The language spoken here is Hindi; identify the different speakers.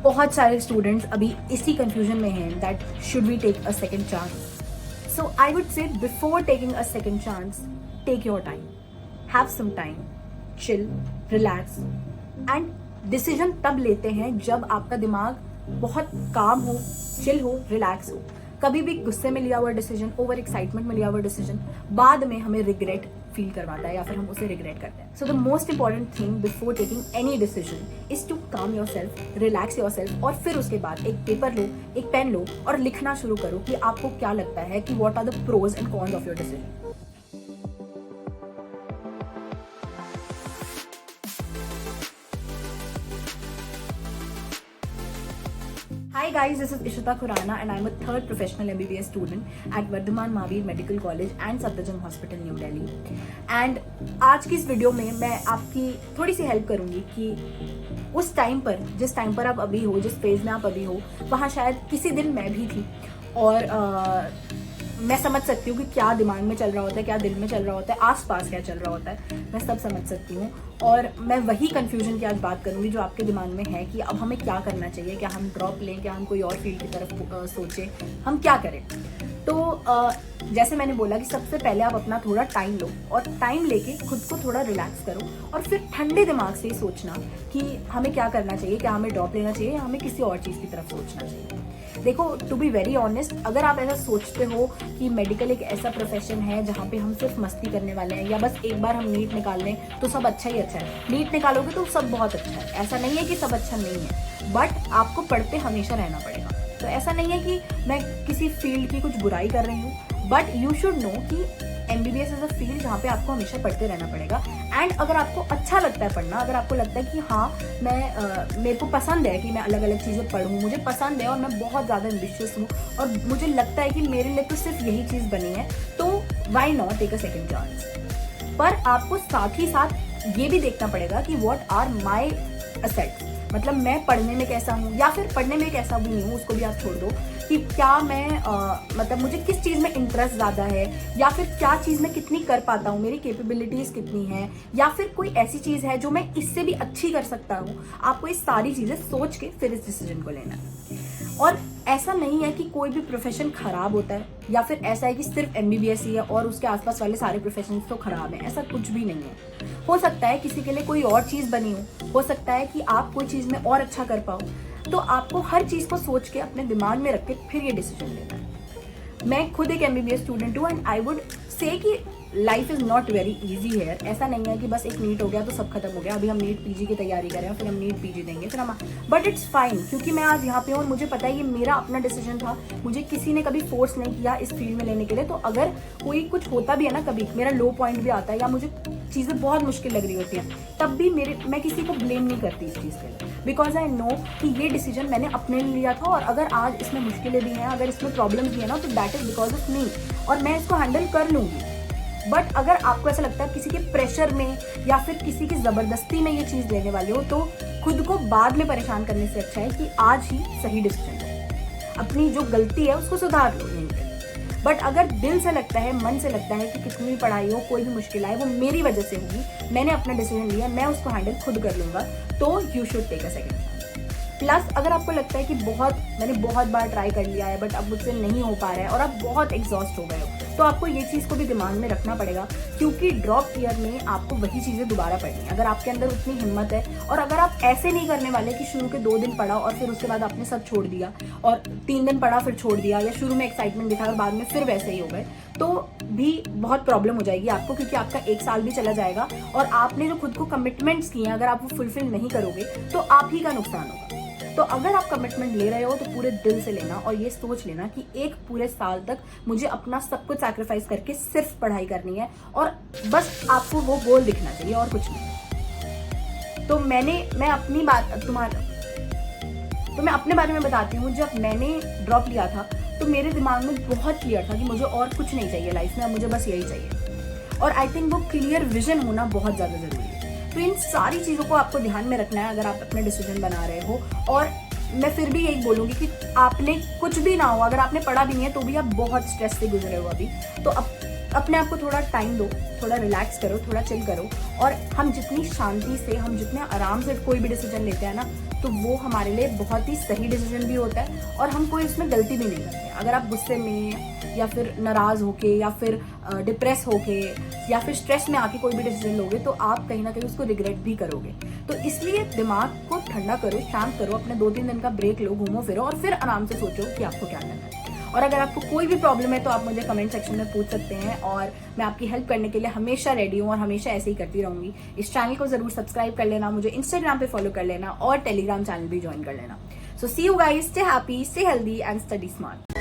Speaker 1: बहुत सारे स्टूडेंट्स अभी इसी कंफ्यूजन में हैं that should we take a second chance. So I would say before taking a second chance, take your time, have some time, chill, relax. And decision तब लेते हैं जब आपका दिमाग बहुत काम हो, चिल हो, रिलैक्स हो. कभी भी गुस्से में लिया हुआ डिसीजन, ओवर एक्साइटमेंट में लिया हुआ डिसीजन बाद में हमें रिग्रेट फील करवाता है या फिर हम उसे रिग्रेट करते हैं. So the most important thing before taking any decision is to calm yourself, relax yourself. और फिर उसके बाद एक पेपर लो, एक पेन लो और लिखना शुरू करो कि आपको क्या लगता है कि what are the pros and cons of your decision. Hi guys, this is Ishita Khurana and I'm a third professional MBBS student at Vardhaman Mahavir Medical College and Safdarjung Hospital, New Delhi. And आज की इस वीडियो में मैं आपकी थोड़ी सी हेल्प करूंगी कि उस टाइम पर, जिस टाइम पर आप अभी हो, जिस फेज में आप अभी हो, वहाँ शायद किसी दिन मैं भी थी और मैं समझ सकती हूँ कि क्या दिमाग में चल रहा होता है, क्या दिल में चल रहा होता है, आसपास क्या चल रहा होता है, मैं सब समझ सकती हूँ. और मैं वही कंफ्यूजन की आज बात करूँगी जो आपके दिमाग में है कि अब हमें क्या करना चाहिए, क्या हम ड्रॉप लें, क्या हम कोई और फील्ड की तरफ सोचें, हम क्या करें. तो जैसे मैंने बोला कि सबसे पहले आप अपना थोड़ा टाइम लो और टाइम लेके खुद को थोड़ा रिलैक्स करो और फिर ठंडे दिमाग से सोचना कि हमें क्या करना चाहिए, क्या हमें ड्रॉप लेना चाहिए या हमें किसी और चीज़ की तरफ सोचना चाहिए. देखो, टू बी वेरी ऑनेस्ट, अगर आप ऐसा सोचते हो कि मेडिकल एक ऐसा प्रोफेशन है जहाँ पे हम सिर्फ मस्ती करने वाले हैं या बस एक बार हम नीट निकाल लें तो सब अच्छा ही अच्छा है, नीट निकालोगे तो सब बहुत अच्छा है, ऐसा नहीं है कि सब अच्छा नहीं है, बट आपको पढ़ते हमेशा रहना पड़ेगा. तो ऐसा नहीं है कि मैं किसी फील्ड की कुछ बुराई कर रही हूँ, बट यू शुड नो कि MBBS इज अ फील्ड जहाँ पे आपको हमेशा पढ़ते रहना पड़ेगा. एंड अगर आपको अच्छा लगता है पढ़ना, अगर आपको लगता है कि हाँ मेरे को पसंद है कि मैं अलग अलग चीज़ें पढ़ूँ, मुझे पसंद है और मैं बहुत ज़्यादा एम्बिशियस हूँ और मुझे लगता है कि मेरे लिए तो सिर्फ यही चीज़ बनी है, तो why not take a second chance. पर आपको साथ ही साथ ये भी देखना पड़ेगा कि व्हाट आर माई असेट्स, मतलब मैं पढ़ने में कैसा हूँ या फिर पढ़ने में कैसा भी नहीं हूँ, उसको भी आप छोड़ दो कि क्या मैं मतलब मुझे किस चीज़ में इंटरेस्ट ज़्यादा है या फिर क्या चीज़ में कितनी कर पाता हूँ, मेरी कैपेबिलिटीज़ कितनी हैं या फिर कोई ऐसी चीज़ है जो मैं इससे भी अच्छी कर सकता हूँ. आपको ये सारी चीज़ें सोच के फिर इस डिसीजन को लेना है. और ऐसा नहीं है कि कोई भी प्रोफेशन खराब होता है या फिर ऐसा है कि सिर्फ MBBS ही है और उसके आसपास वाले सारे प्रोफेशन तो खराब हैं, ऐसा कुछ भी नहीं है. हो सकता है किसी के लिए कोई और चीज़ बनी हो सकता है कि आप कोई चीज़ में और अच्छा कर पाओ. तो आपको हर चीज़ को सोच के अपने दिमाग में रख के फिर ये डिसीजन लेना है. मैं खुद एक MBBS स्टूडेंट हूँ एंड आई वुड से कि life is not very easy है. ऐसा नहीं है कि बस एक नीट हो गया तो सब खत्म हो गया, अभी हम नीट PG की तैयारी करें फिर हम नीट PG देंगे फिर हम, बट इट्स फाइन क्योंकि मैं आज यहाँ पे हूँ और मुझे पता है ये मेरा अपना डिसीजन था, मुझे किसी ने कभी फोर्स नहीं किया इस फील्ड में लेने के लिए. तो अगर कोई कुछ होता भी है ना, कभी मेरा लो पॉइंट भी आता है या मुझे चीज़ें बहुत मुश्किल लग रही होती हैं, तब भी मैं किसी को ब्लेम नहीं करती इस चीज़ के लिए, बिकॉज आई नो कि ये डिसीजन मैंने अपने लिए लिया था और अगर आज इसमें मुश्किलें भी हैं, अगर इसमें प्रॉब्लम्स भी है ना, तो that is because of me और मैं इसको हैंडल कर लूँगी. बट अगर आपको ऐसा लगता है किसी के प्रेशर में या फिर किसी की ज़बरदस्ती में ये चीज़ लेने वाले हो, तो खुद को बाद में परेशान करने से अच्छा है कि आज ही सही डिसीजन लो, अपनी जो गलती है उसको सुधार लो यहीं पे. बट अगर दिल से लगता है, मन से लगता है कि कितनी भी पढ़ाई हो, कोई भी मुश्किल आए, वो मेरी वजह से होगी, मैंने अपना डिसीजन लिया, मैं उसको हैंडल खुद कर लूँगा, तो you should take a second chance. Plus अगर आपको लगता है कि मैंने बहुत बार ट्राई कर लिया है बट अब मुझसे नहीं हो पा रहा है और आप बहुत एग्जॉस्ट हो गए हो, तो आपको ये चीज़ को भी दिमाग में रखना पड़ेगा क्योंकि ड्रॉप ईयर में आपको वही चीज़ें दोबारा पढ़नी है. अगर आपके अंदर उतनी हिम्मत है और अगर आप ऐसे नहीं करने वाले कि शुरू के 2 दिन पढ़ा और फिर उसके बाद आपने सब छोड़ दिया और 3 दिन पढ़ा फिर छोड़ दिया, या शुरू में एक्साइटमेंट दिखा और बाद में फिर वैसे ही हो गए, तो भी बहुत प्रॉब्लम हो जाएगी आपको क्योंकि आपका 1 साल भी चला जाएगा और आपने जो खुद को कमिटमेंट्स किए हैं अगर आप वो फुलफिल नहीं करोगे तो आप ही का नुकसान होगा. तो अगर आप कमिटमेंट ले रहे हो तो पूरे दिल से लेना और ये सोच लेना कि एक पूरे साल तक मुझे अपना सब कुछ सैक्रिफाइस करके सिर्फ पढ़ाई करनी है और बस आपको वो गोल दिखना चाहिए और कुछ नहीं. तो मैं अपने बारे में बताती हूँ. जब मैंने ड्रॉप लिया था तो मेरे दिमाग में बहुत क्लियर था कि मुझे और कुछ नहीं चाहिए लाइफ में, मुझे बस यही चाहिए. और आई थिंक वो क्लियर विजन होना बहुत ज़्यादा ज़रूरी है. तो इन सारी चीज़ों को आपको ध्यान में रखना है अगर आप अपने डिसीजन बना रहे हो. और मैं फिर भी यही बोलूँगी कि आपने कुछ भी ना हो, अगर आपने पढ़ा भी नहीं है तो भी आप बहुत स्ट्रेस से गुजरे हो अभी, तो अपने आप को थोड़ा टाइम दो, थोड़ा रिलैक्स करो, थोड़ा चिल करो. और हम जितनी शांति से, हम जितने आराम से कोई भी डिसीजन लेते हैं ना, तो वो हमारे लिए बहुत ही सही डिसीजन भी होता है और हम कोई इसमें गलती भी नहीं करते। अगर आप गुस्से में या फिर नाराज होके या फिर डिप्रेस होके या फिर स्ट्रेस में आके कोई भी डिसीजन लोगे तो आप कहीं ना कहीं उसको रिग्रेट भी करोगे। तो इसलिए दिमाग को ठंडा करो, शांत करो, अपने 2-3 दिन का ब्रेक लो, घूमो फिरो और फिर आराम से सोचो कि आपको क्या करना है। और अगर आपको कोई भी प्रॉब्लम है तो आप मुझे कमेंट सेक्शन में पूछ सकते हैं और मैं आपकी हेल्प करने के लिए हमेशा रेडी हूँ और हमेशा ऐसे ही करती रहूंगी। इस चैनल को जरूर सब्सक्राइब कर लेना, मुझे इंस्टाग्राम पे फॉलो कर लेना और टेलीग्राम चैनल भी ज्वाइन कर लेना। So see you guys, stay happy, stay healthy and study smart.